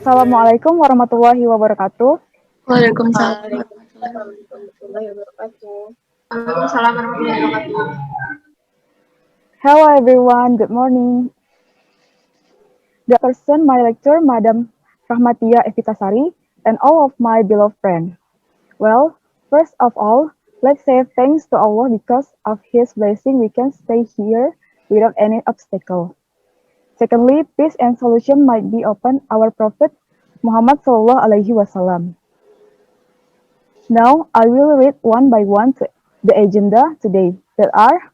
Assalamualaikum warahmatullahi wabarakatuh. Waalaikumsalam warahmatullahi wabarakatuh. Waalaikumsalam warahmatullahi wabarakatuh. Hello everyone, good morning. The person my lecturer, Madam Rahmatia Evitasari, and all of my beloved friends. Well, first of all, let's say thanks to Allah because of His blessing we can stay here without any obstacle. Secondly, peace and solution might be upon our Prophet Muhammad Sallallahu Alaihi Wasallam. Now, I will read one by one the agenda today. That are,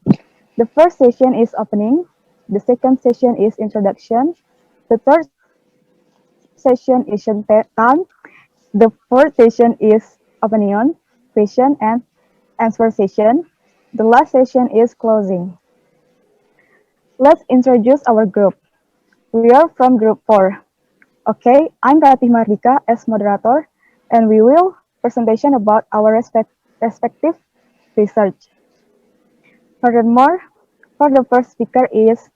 the first session is opening, the second session is introduction, the third session is time, the fourth session is opinion, question and answer session, the last session is closing. Let's introduce our group. We are from group 4. Okay, I'm Ratih Mahardhika as moderator, and we will presentation about our respective research. Furthermore, for the first speaker is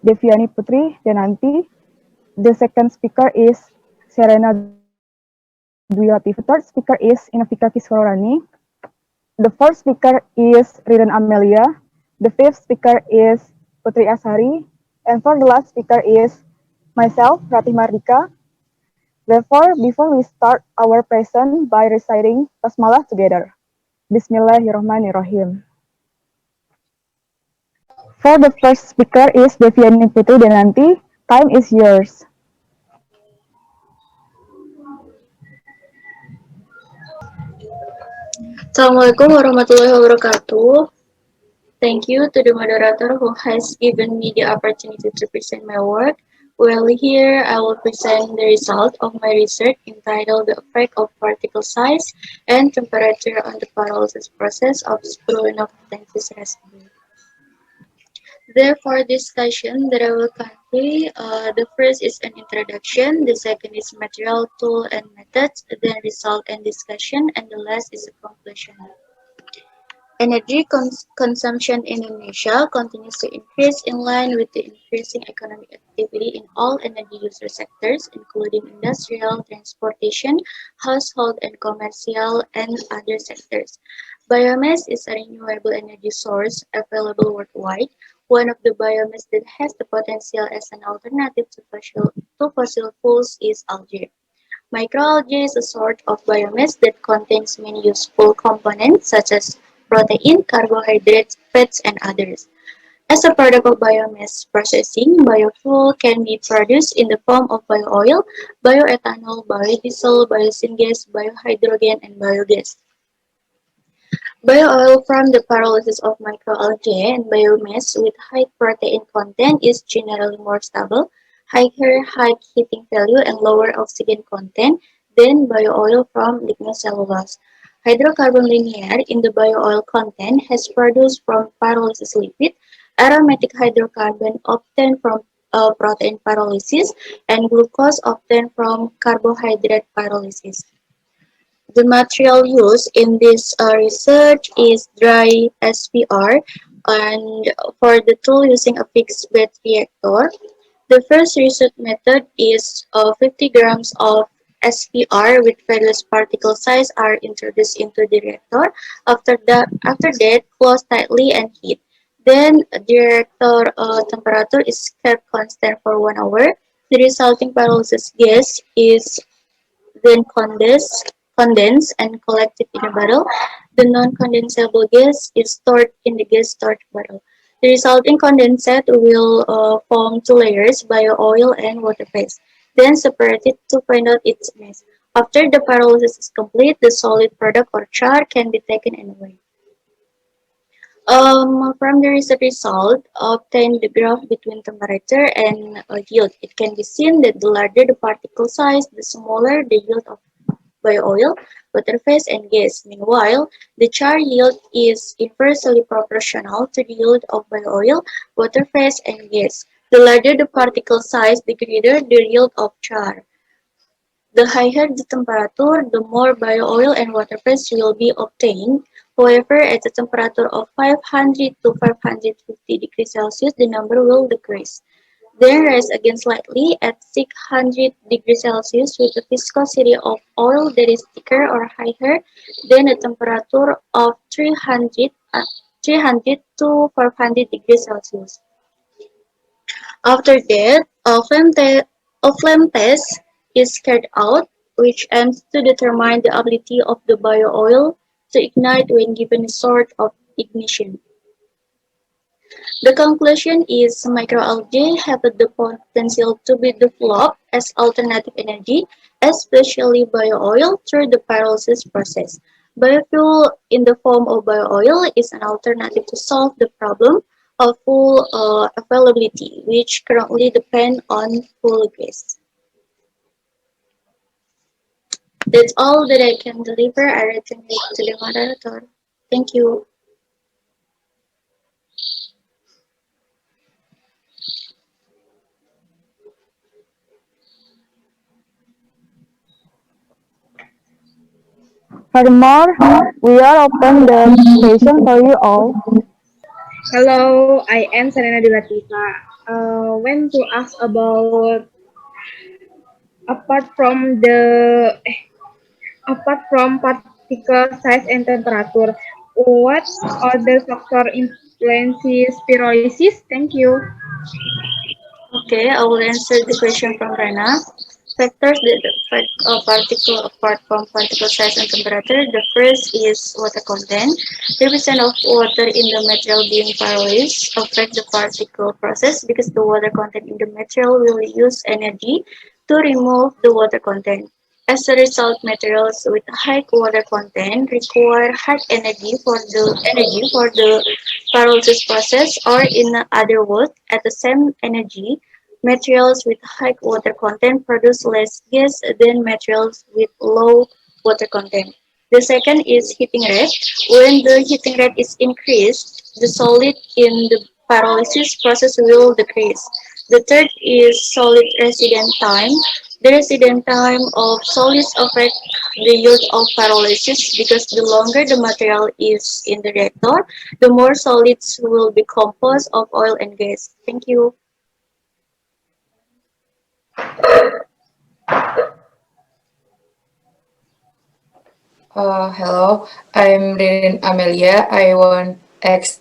Defiani Putri Denanti. The second speaker is Sherena Dwi Lathiefa. The third speaker is Inovika Kiswororani. The fourth speaker is Ririn Amelia. The fifth speaker is Putri Ashari. And for the last speaker is myself, Ratih Mahardhika. Therefore, before we start our present by reciting basmalah together. Bismillahirrahmanirrahim. For the first speaker is Defiani Putri Denanti. Time is yours. Assalamualaikum warahmatullahi wabarakatuh. Thank you to the moderator who has given me the opportunity to present my work. Well, here I will present the result of my research entitled The Effect of Particle Size and Temperature on the Pyrolysis Process of Spruan of Thankyou. Therefore, discussion that I will convey, the first is an introduction, the second is material, tool, and methods, then result and discussion, and the last is a conclusion. Energy consumption in Indonesia continues to increase in line with the increasing economic activity in all energy user sectors, including industrial, transportation, household and commercial, and other sectors. Biomass is a renewable energy source available worldwide. One of the biomass that has the potential as an alternative to fossil fuels is algae. Microalgae is a sort of biomass that contains many useful components such as protein, carbohydrates, fats, and others. As a product of biomass processing, biofuel can be produced in the form of bio-oil, bioethanol, biodiesel, biosyngas, biohydrogen, and biogas. Bio-oil from the pyrolysis of microalgae and biomass with high protein content is generally more stable, higher high heating value, and lower oxygen content than bio-oil from lignocellulose. Hydrocarbon linear in the bio-oil content has produced from pyrolysis lipid, aromatic hydrocarbon obtained from protein pyrolysis, and glucose obtained from carbohydrate pyrolysis. The material used in this research is dry SPR, and for the tool using a fixed bed reactor. The first research method is 50 grams of SPR with various particle size are introduced into the reactor. After that, close tightly and heat. Then the reactor temperature is kept constant for 1 hour. The resulting pyrolysis gas is then condensed and collected in a bottle. The non-condensable gas is stored in the gas storage bottle. The resulting condensate will form two layers, bio-oil and water phase, then separated to find out its mass. After the pyrolysis is complete, the solid product or char can be taken away. From the research result, obtain the graph between temperature and yield. It can be seen that the larger the particle size, the smaller the yield of bio-oil, water phase, and gas. Meanwhile, the char yield is inversely proportional to the yield of bio-oil, water phase, and gas. The larger the particle size, the greater the yield of char. The higher the temperature, the more bio-oil and water phase will be obtained. However, at a temperature of 500 to 550 degrees Celsius, the number will decrease. then rise again slightly at 600 degrees Celsius with a viscosity of oil that is thicker or higher than a temperature of 300 to 500 degrees Celsius. After that, a flame test is carried out, which aims to determine the ability of the bio-oil to ignite when given a sort of ignition. The conclusion is microalgae have the potential to be developed as alternative energy, especially bio-oil through the pyrolysis process. Biofuel in the form of bio-oil is an alternative to solve the problem of fuel availability, which currently depend on fuel gas. That's all that I can deliver. I return it to the moderator. Thank you. Furthermore, we are open the session for you all. Hello, I am Sherena Dwi Lathiefa. When to ask about apart from the apart from particle size and temperature, what other factor influences pyrolysis? Thank you. Okay, I will answer the question from Rana. Factors that affect a particle apart from particle size and temperature. The first is water content. The percent of water in the material being pyrolyzed affect the particle process because the water content in the material will use energy to remove the water content. As a result, materials with high water content require high energy for the pyrolysis process, or in other words, at the same energy, materials with high water content produce less gas than materials with low water content. The second is heating rate. When the heating rate is increased, the solid in the pyrolysis process will decrease. The third is solid residence time. The residence time of solids affects the yield of pyrolysis because the longer the material is in the reactor, the more solids will be composed of oil and gas. Thank you. Hello, I'm Ririn Amelia. I want to ask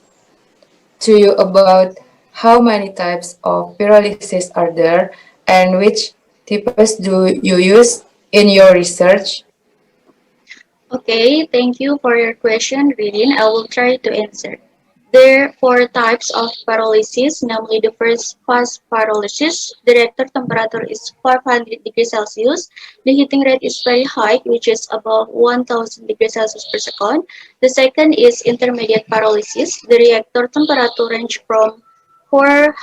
to you about how many types of pyrolysis are there and which types do you use in your research? Okay, thank you for your question, Ririn. I will try to answer. There are four types of pyrolysis, namely the first fast pyrolysis. The reactor temperature is 500 degrees Celsius. The heating rate is very high, which is above 1000 degrees Celsius per second. The second is intermediate pyrolysis. The reactor temperature range from 400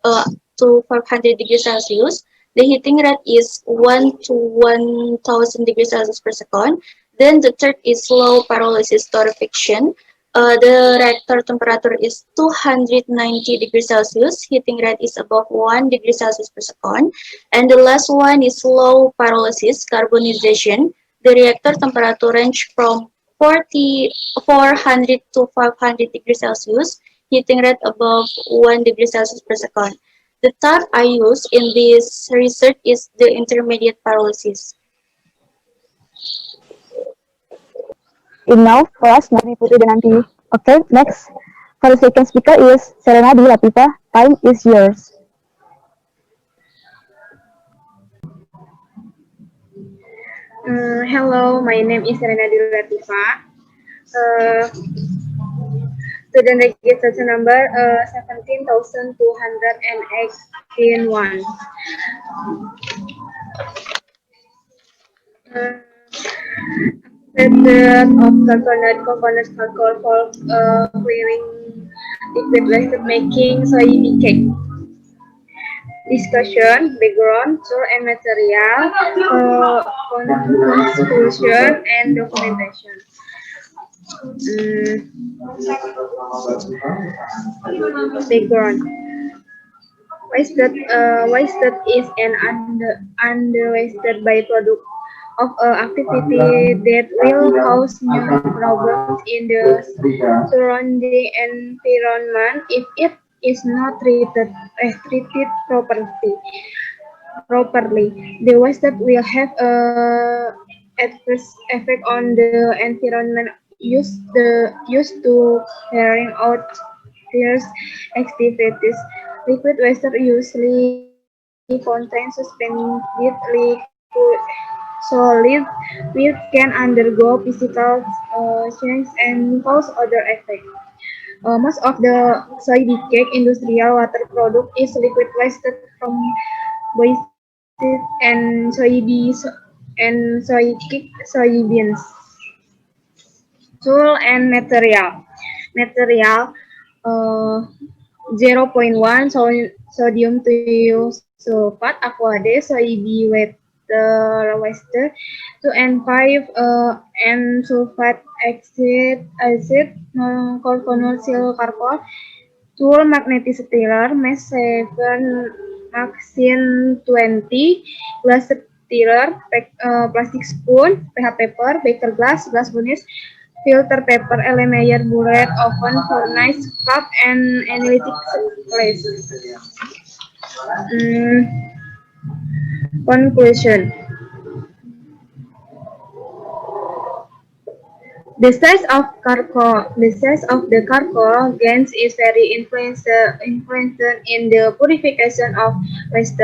uh, to 500 degrees Celsius. The heating rate is 1 to 1000 degrees Celsius per second. Then the third is low pyrolysis torrefaction. The reactor temperature is 290 degrees Celsius. Heating rate is above 1 degree Celsius per second. And the last one is low pyrolysis carbonization. The reactor temperature range from 400 to 500 degrees Celsius. Heating rate above 1 degree Celsius per second. The type I use in this research is the intermediate pyrolysis. Enough for us now, Putri Denanti. Okay, next. For the second speaker is Sherena Dwi Lathiefa. Time is yours. Hello, my name is Sherena Dwi Lathiefa. Student registration number 17,281. Uh, Method of coconut charcoal for clearing liquid waste making soybean cake. Discussion, background, tool and material, conclusion, and documentation. Background. Wasted is an underwasted byproduct of activity that will cause new problems in the surrounding environment if it is not treated properly, the waste will have a adverse effect on the environment used to carrying out these activities. Liquid waste usually contain suspended solid which can undergo physical change and cause other effects. Most of the soy industrial water product is liquid wasted from boiseed and soybeans. Tool and material uh, zero point 0.1 sodium thiosulfate aquade soybean water 2 and 5 and sulfate acid carboxyl charcoal tool magnetized mesh 7 maxine 20 glass stirrer plastic spoon pH paper baker glass bonus filter paper Erlenmeyer bullet oven furnace cup and analytic glass. Mm, Conclusion. The size of the charcoal gains is very influenced in the purification of waste,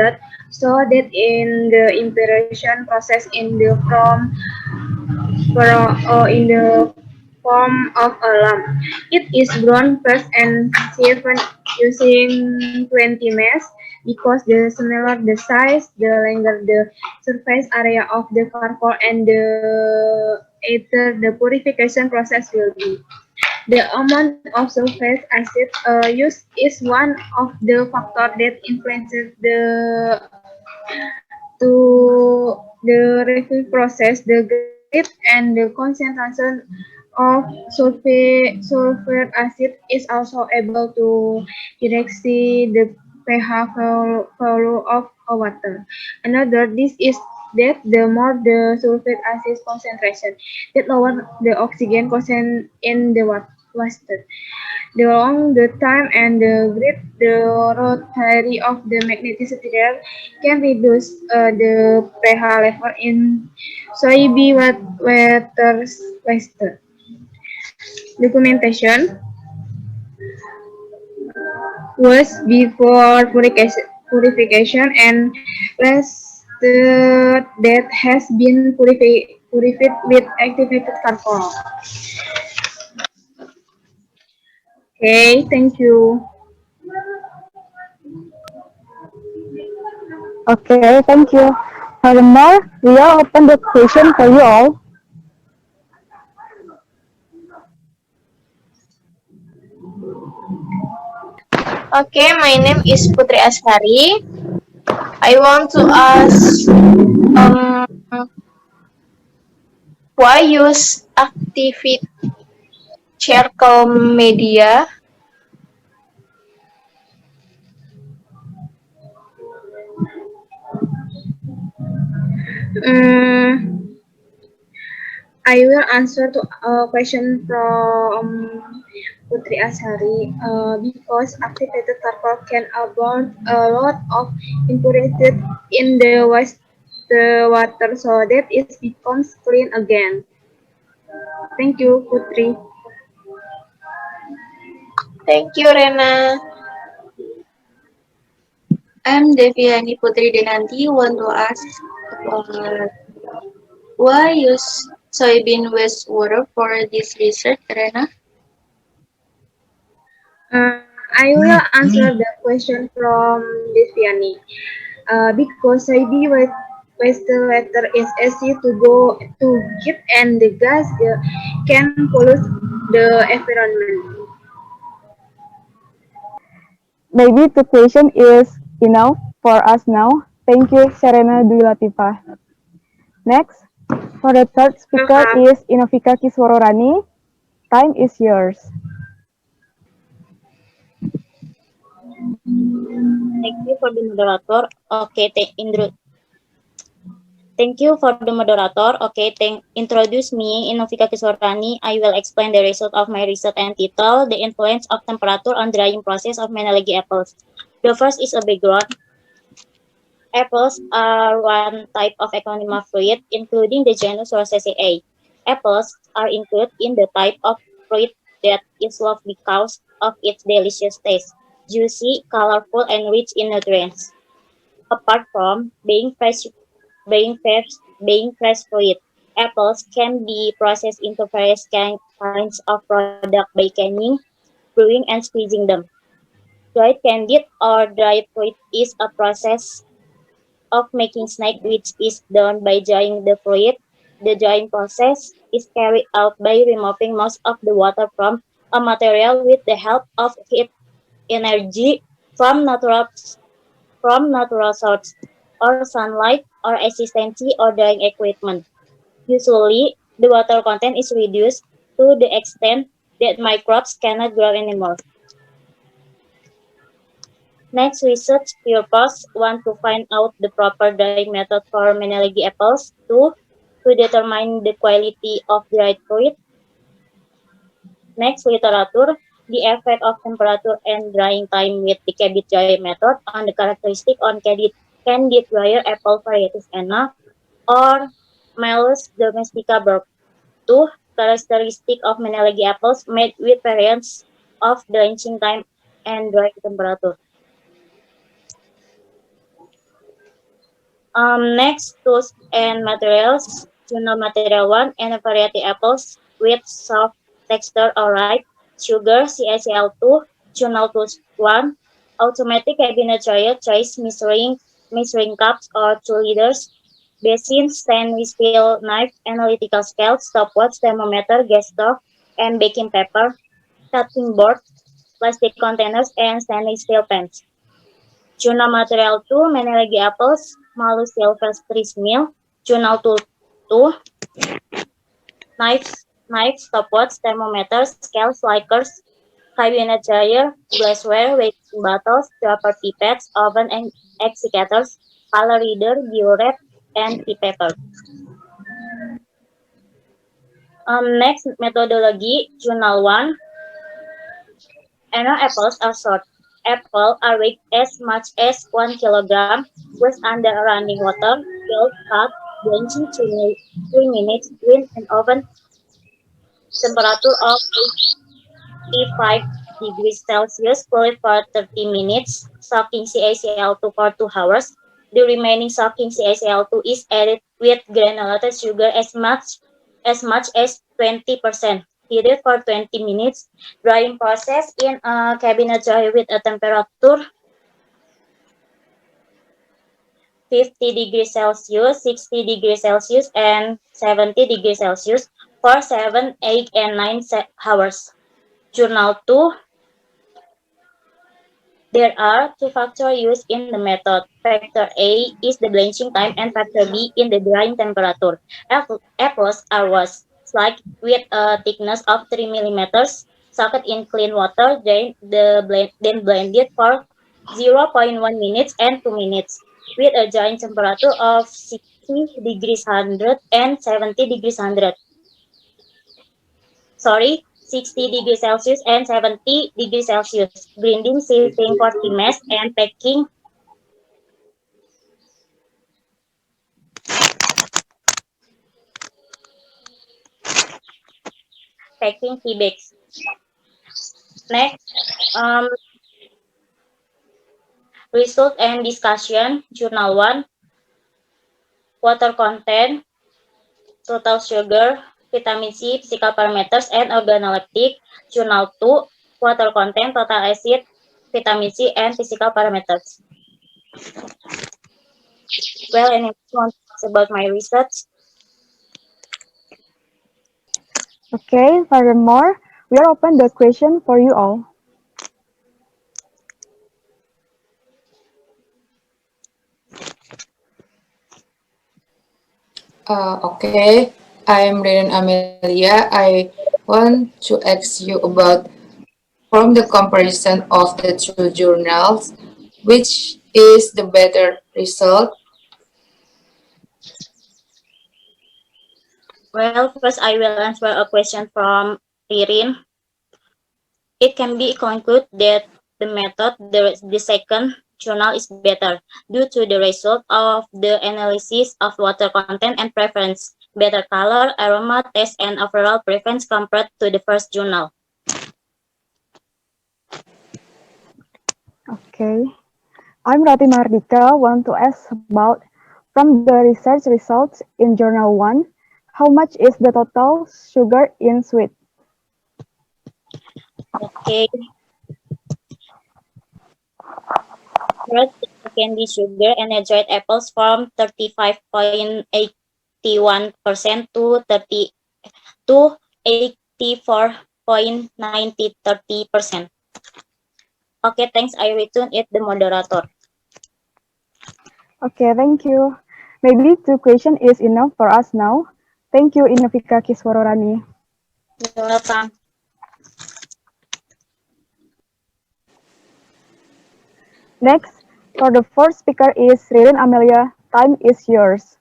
so that in the impression process in the form of a lump. It is ground first and sieved using 20 mesh because the smaller the size, the longer the surface area of the charcoal and the either the purification process will be. The amount of sulfuric acid used is one of the factors that influences the refill process, the grade and the concentration of sulfuric acid is also able to decrease the pH value of water. Another this is that the more the sulfuric acid concentration, the lower the oxygen content in the water. The long the time and the great the rotary of the magnetic field can reduce the pH level in soybean water waste. Documentation was before purification and rested that has been purified with activated charcoal. Okay, thank you. Okay, thank you. Furthermore, we are open the question for you all. Okay, my name is Putri Ashari. I want to ask um why use activate circle media? Um, I will answer to a question from Putri Ashari because activated charcoal can absorb a lot of impurities in the water so that it becomes clean again. Thank you, Putri. Thank you, Rena. I'm Defiani Putri Denanti. Want to ask about why use soybean wastewater for this research, Rena? Uh, I will answer the question from Defiani. Because soybean wastewater is easy to go to get and the gas can pollute the environment. Maybe the question is enough for us now. Thank you, Sherena Dwi Lathiefa. Next, for the third speaker Welcome. is Inovika Kiswororani. Time is yours. Thank you for the moderator. Okay, Indra. Thank you for the moderator. Okay, introduce me, Inovika Kiswororani. I will explain the result of my research and title, The Influence of Temperature on Drying Process of Menelegi Apples. The first is a background. Apples are one type of econema fruit, including the genus Rosaceae. Apples are included in the type of fruit that is loved because of its delicious taste, juicy, colorful, and rich in nutrients. Apart from being fresh fruit, apples can be processed into various kinds of product by canning, brewing, and squeezing them. Dried candied or dried fruit is a process of making snack which is done by drying the fruit. The drying process is carried out by removing most of the water from a material with the help of heat energy from natural sources or sunlight or assistance or drying equipment. Usually, the water content is reduced to the extent that microbes cannot grow anymore. Next, research purpose want to find out the proper drying method for Menelegi apples. Two, to determine the quality of dried fruit. Next, literature, the effect of temperature and drying time with the candid dry method on the characteristic on candid dryer apple varieties Anna or Malus domestica Burke. Two, characteristic of Menelegi apples made with variance of drying time and drying temperature. Next, tools and materials. Journal material 1 and a variety apples with soft texture or ripe. Sugar, CaCl2. Journal tools 1. Automatic cabinet dryer, choice measuring cups or 2 liters. Basin, stainless steel knife, analytical scale, stopwatch, thermometer, gas stove, and baking paper. Cutting board, plastic containers, and stainless steel pans. Tuna material 2, Menelegi apples, Malus silvestris meal, Journal tool 2, knives, stopwatch, thermometers, scales, likers, cabinet dryer, glassware, weighing bottles, dropper pipettes, oven and exicators, color reader, burette, and tea paper. Next methodology, Journal 1, apples are short. Apples are weighed as much as 1 kilogram, placed under running water, peeled, cut, blanching 3 minutes in an oven temperature of 85 degrees Celsius, cooled for 30 minutes, soaking CaCl2 for 2 hours. The remaining soaking CaCl2 is added with granulated sugar as much as 20%. Heated for 20 minutes. Drying process in a cabinet dryer with a temperature 50 degrees Celsius, 60 degrees Celsius, and 70 degrees Celsius for 7, 8, and 9 hours. Journal 2. There are two factors used in the method. Factor A is the blanching time and factor B in the drying temperature. Apples are washed sliced with a thickness of 3 millimeters, soaked in clean water, then blended for 0.1 minutes and 2 minutes with a drying temperature of 60 degrees 100 and 70 degrees 100. Sorry, 60 degrees Celsius and 70 degrees Celsius. Grinding, sieving for mess, and packing tea bags. Next, um, result and discussion. Journal 1, water content, total sugar, vitamin C, physical parameters, and organoleptic. Journal 2, water content, total acid, vitamin C, and physical parameters. Well, anyone wants about my research? Okay, furthermore, we are open the question for you all. Okay, I'm Ririn Amelia. I want to ask you about from the comparison of the two journals, which is the better result? Well, first I will answer a question from Ririn. It can be concluded that the method, the second journal is better due to the result of the analysis of water content and preference, better color, aroma, taste, and overall preference compared to the first journal. Okay. I'm Ratih Mahardhika. Want to ask about from the research results in Journal 1, how much is the total sugar in sweet? Okay, first the candy sugar energized apples from 35.81% to 84.9030%. Okay, thanks. I return it the moderator. Okay, thank you. Maybe two questions is enough for us now. Thank you, Inovika Kiswororani. You're welcome. Next, for the first speaker is Ririn Amelia. Time is yours.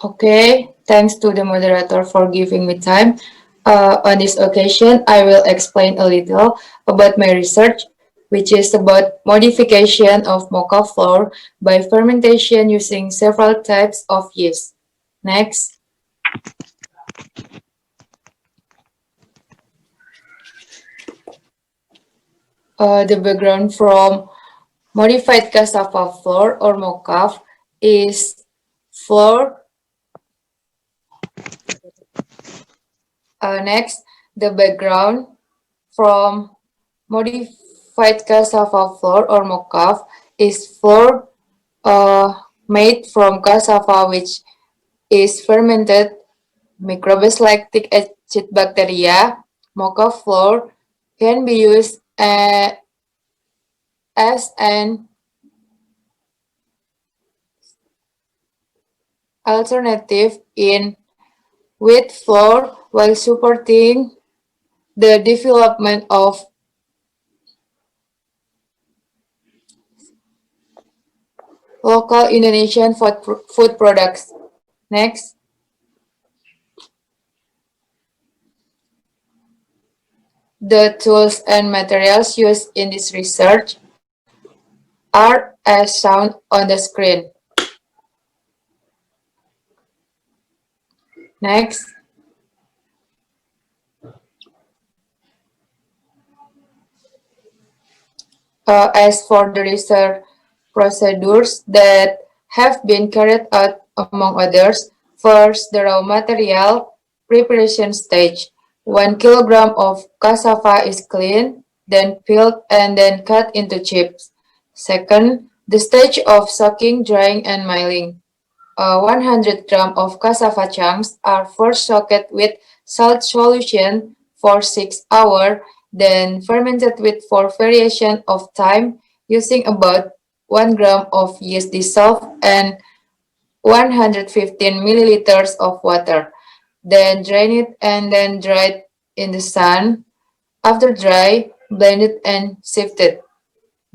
Okay, thanks to the moderator for giving me time. On this occasion, I will explain a little about my research, which is about modification of mocha flour by fermentation using several types of yeast. Next, the background from modified cassava flour or mocha is flour. Next, the background from modified cassava flour or mocha is flour made from cassava which is fermented microbes lactic acid bacteria. Mocha flour can be used as an alternative in wheat flour while supporting the development of local Indonesian food products. Next, the tools and materials used in this research are as shown on the screen. Next, as for the research procedures that have been carried out, among others, first, the raw material preparation stage. 1 kilogram of cassava is cleaned, then peeled, and then cut into chips. Second, the stage of soaking, drying, and milling. 100 grams of cassava chunks are first soaked with salt solution for 6 hours, then fermented with 4 variations of time using about 1 gram of yeast dissolved and 115 milliliters of water. Then drain it and then dried in the sun. After dry, blend it and sift it.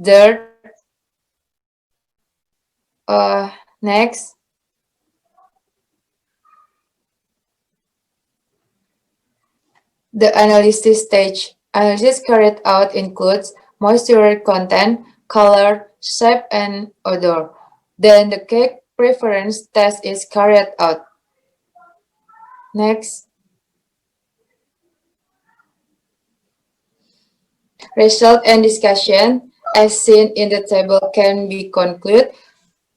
Third, next, the analysis stage. Analysis carried out includes moisture content, color, shape, and odor. Then the cake preference test is carried out. Next, result and discussion as seen in the table can be concluded.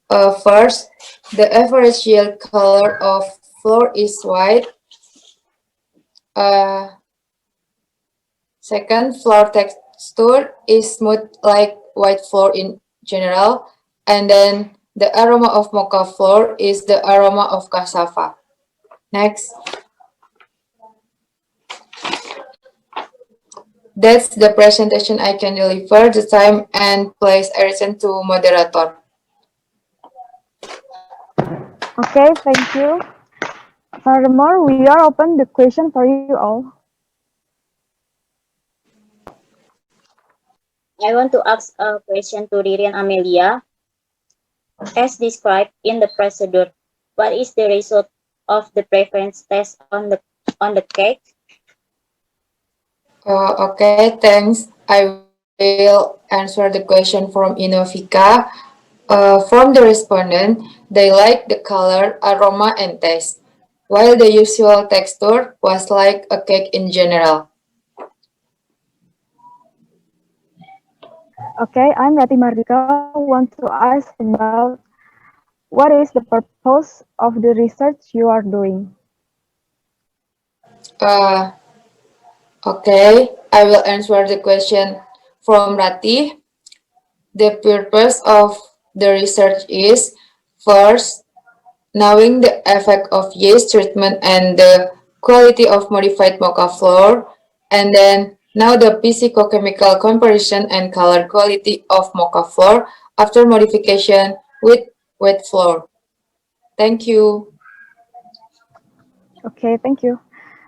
First, the average yield color of floor is white. Uh, Second, floor texture is smooth like white flour in general. And then the aroma of mocha flour is the aroma of cassava. Next, that's the presentation I can deliver. The time and place I return to moderator. Okay, thank you. Furthermore, we are open the question for you all. I want to ask a question to Ririn Amelia. As described in the procedure, what is the result of the preference test on the cake? Okay, thanks. I will answer the question from Inovika. From the respondent, they like the color, aroma, and taste, while the usual texture was like a cake in general. Okay, I'm Ratih Mahardhika. Want to ask about what is the purpose of the research you are doing? Uh, okay, I will answer the question from Rati. The purpose of the research is first, knowing the effect of yeast treatment and the quality of modified mocha flour, and then now the physicochemical comparison and color quality of mocha flour after modification with wet flour. Thank you. Okay, thank you.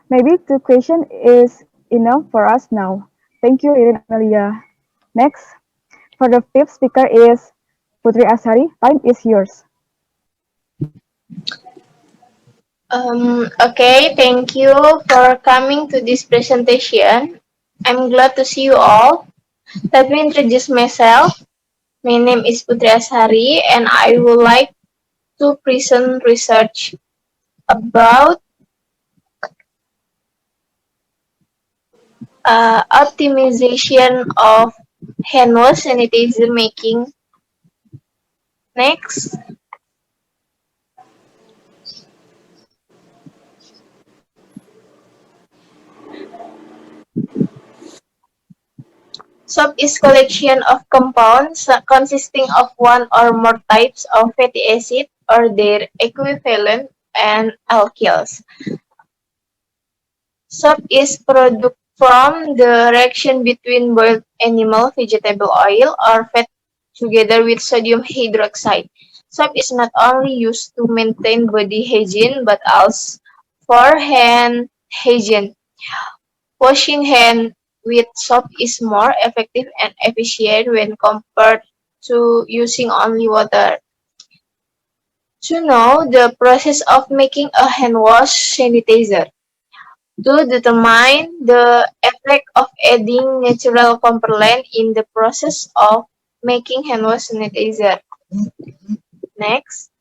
Maybe two questions is enough for us now. Thank you, Ririn Amelia. Next, for the fifth speaker is Putri Ashari. Time is yours. Okay, thank you for coming to this presentation. I'm glad to see you all. Let me introduce myself. My name is Putri Ashari and I would like to present research about optimization of hand wash sanitizer making. Next, soap is collection of compounds consisting of one or more types of fatty acid or their equivalent and alkyls. Soap is product from the reaction between boiled animal vegetable oil or fat together with sodium hydroxide. Soap is not only used to maintain body hygiene but also for hand hygiene. Washing hands with soap is more effective and efficient when compared to using only water. To know the process of making a hand wash sanitizer. To determine the effect of adding natural component in the process of making hand wash sanitizer. Next.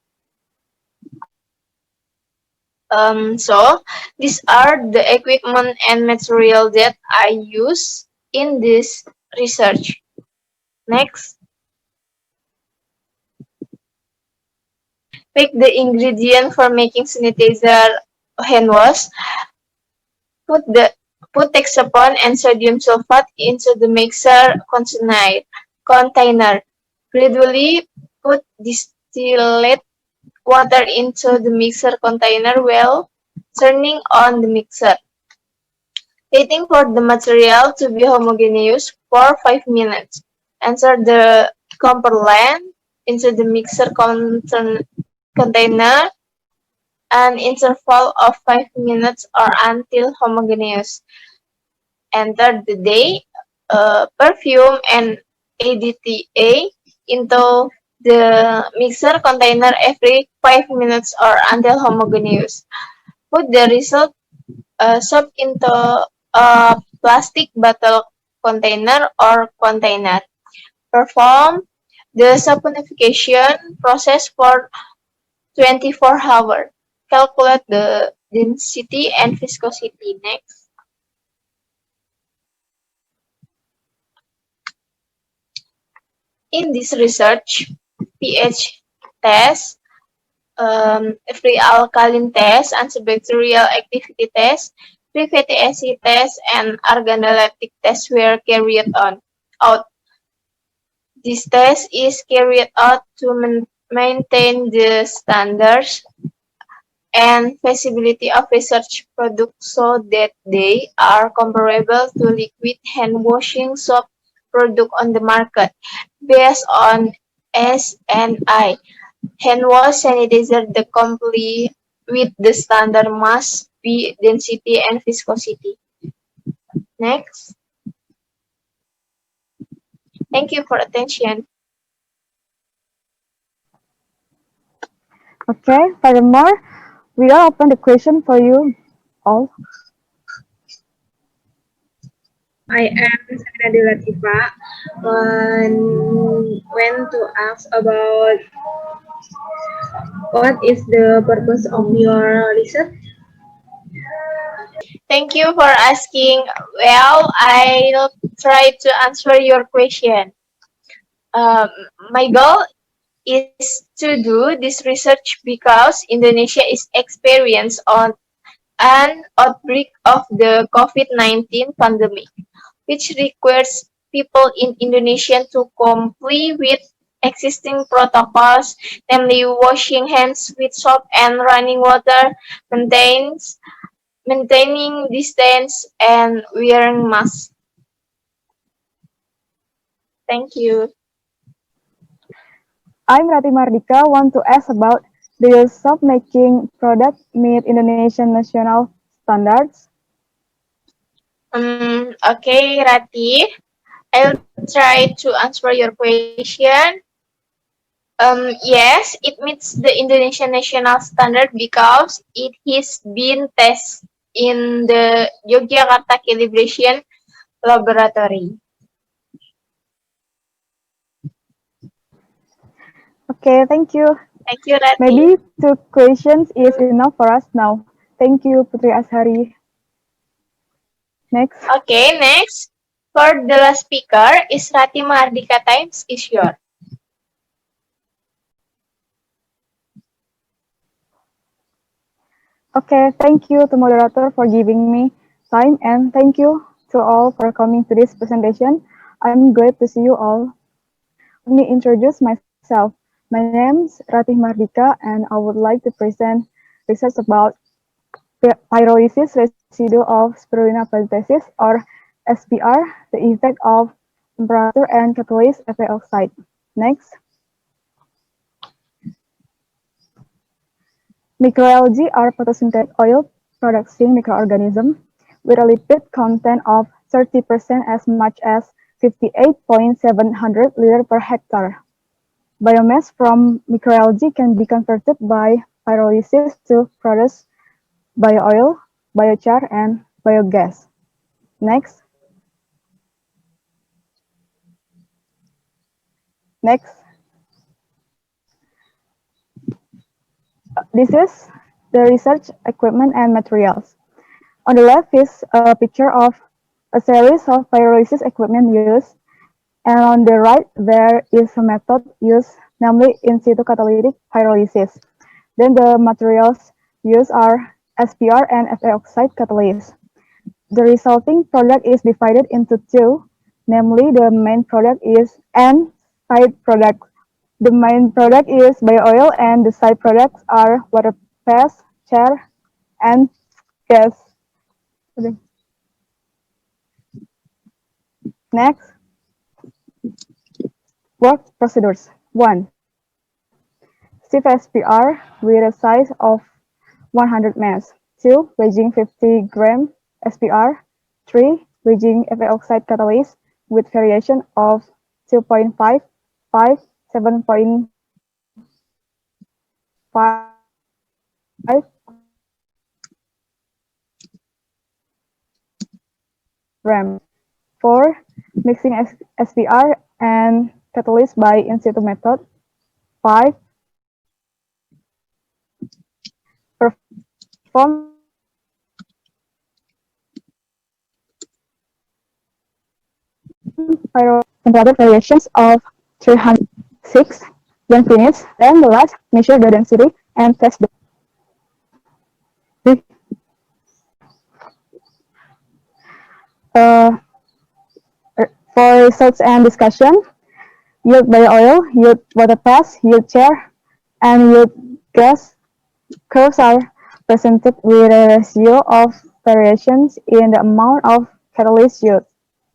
So these are the equipment and material that I use in this research. Next, pick the ingredient for making sanitizer hand wash. Put the put hexapon and sodium sulfate into the mixer container. Gradually put distilled water into the mixer container while turning on the mixer. Waiting for the material to be homogeneous for 5 minutes. Insert the component into the mixer container an interval of 5 minutes or until homogeneous. Enter the day, perfume, and ADTA into the mixer container every 5 minutes or until homogeneous. Put the result soap into a plastic bottle container or container. Perform the saponification process for 24 hours. Calculate the density and viscosity. Next. In this research, pH test, free alkaline test, antibacterial activity test, free fatty acid test, and organoleptic test were carried out. This test is carried out to maintain the standards and feasibility of research products so that they are comparable to liquid hand washing soap product on the market. Based on S&I, hand wash sanitizer the complete with the standard must be density and viscosity. Next. Thank you for attention. Okay, furthermore, we are open the question for you all. I am Sherena Dwi Lathiefa. When to ask about what is the purpose of your research? Thank you for asking. Well, I'll try to answer your question. Um, my goal is to do this research because Indonesia is experienced on an outbreak of the COVID-19 pandemic, which requires people in Indonesia to comply with existing protocols, namely washing hands with soap and running water, maintains, maintaining distance, and wearing masks. Thank you. I'm Ratih Mahardhika, want to ask about do your soap making product meet Indonesian national standards? Okay, Rati. I'll try to answer your question. Yes, it meets the Indonesian national standard because it has been tested in the Yogyakarta calibration laboratory. Okay, thank you. Thank you, Rati. Maybe two questions is enough for us now. Thank you, Putri Ashari. Next. Okay, next. For the last speaker is Ratih Mahardhika. Times is yours. Okay, thank you to moderator for giving me time and thank you to all for coming to this presentation. I'm glad to see you all. Let me introduce myself. My name is Ratih Mahardhika and I would like to present research about pyrolysis residue of spirulina plantaceus or SPR, the effect of temperature and catalyst FA oxide. Next. Microalgae are photosynthetic oil producing microorganisms with a lipid content of 30% as much as 58.700 liters per hectare. Biomass from microalgae can be converted by pyrolysis to produce bio-oil, biochar, and biogas. Next. Next. This is the research equipment and materials. On the left is a picture of a series of pyrolysis equipment used, and on the right there is a method used, namely in situ catalytic pyrolysis. Then the materials used are SPR and FA oxide catalysts. The resulting product is divided into two, namely the main product is and side product. The main product is bio-oil and the side products are water phase, char, and gas. Next, work procedures. 1. Sieve SPR with a size of 100 mass. 2. Weighing 50 gram SPR. 3. Weighing FA oxide catalyst with variation of 2.5, 5, 7.5 gram. 4. Mixing SPR and catalyst by in situ method. 5. Perform temperature variations of 306. When finished, then the last measure the density and test the uh, for research and discussion. Yield by oil, yield water pass, yield chair, and yield gas curves are presented with a ratio of variations in the amount of catalyst used.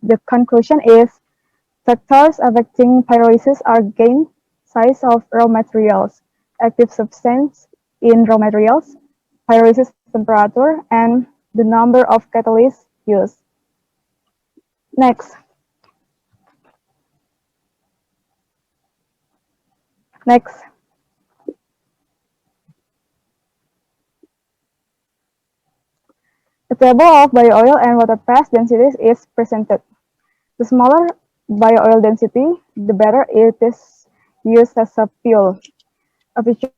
The conclusion is factors affecting pyrolysis are gain, size of raw materials, active substance in raw materials, pyrolysis temperature, and the number of catalysts used. Next. Next, a table of bio-oil and water phase densities is presented. The smaller bio-oil density, the better it is used as a fuel. A picture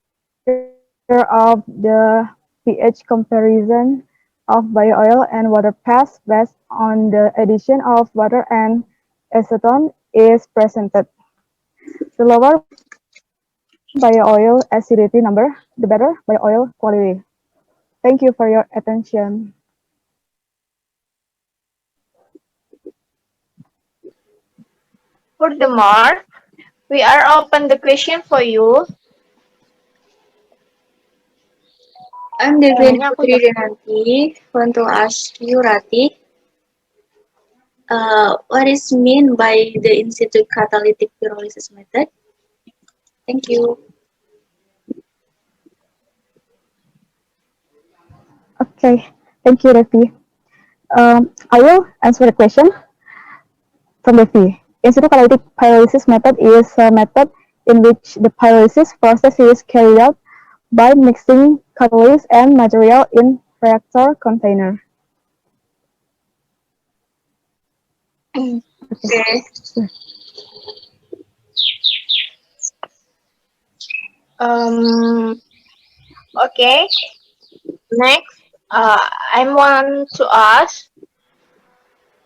of the pH comparison of bio-oil and water phase based on the addition of water and acetone is presented. The lower bio-oil acidity number, the better bio-oil quality. Thank you for your attention. Furthermore, we are open the question for you. I'm Defiani Ini aku Putri Denanti. Want to ask you, Ratih, what is mean by the in situ catalytic pyrolysis method? Thank you. Okay, thank you, Devi. I will answer the question from Devi. In situ catalytic pyrolysis method is a method in which the pyrolysis process is carried out by mixing catalyst and material in reactor container. Okay. Um, okay. Next, I want to ask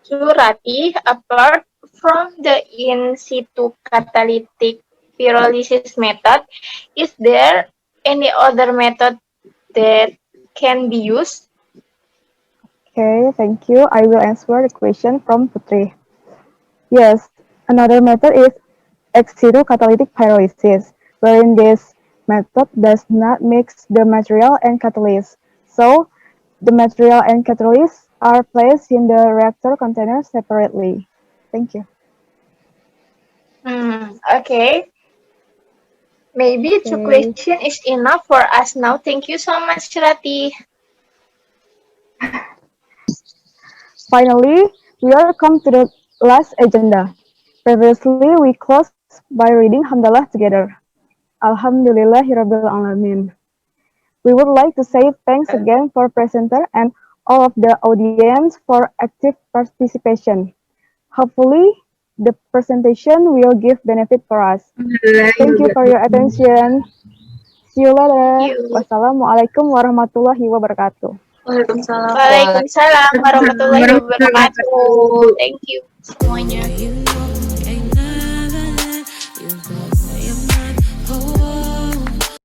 to Ratih, apart from the in situ catalytic pyrolysis method, is there any other method that can be used? Okay, thank you. I will answer the question from Putri. Yes, another method is ex situ catalytic pyrolysis, wherein this method does not mix the material and catalyst. So, the material and catalyst are placed in the reactor container separately. Thank you. Okay. Maybe two Okay. questions is enough for us now. Thank you so much, Ratih. Finally, we are come to the last agenda. Previously, we closed by reading Hamdalah together. Alhamdulillahirrabbilalamin. We would like to say thanks again for presenter and all of the audience for active participation. Hopefully, the presentation will give benefit for us. Thank you for your attention. See you Thank later. you. Wassalamualaikum warahmatullahi wabarakatuh. Waalaikumsalam. Waalaikumsalam warahmatullahi wabarakatuh. Thank you. Semuanya.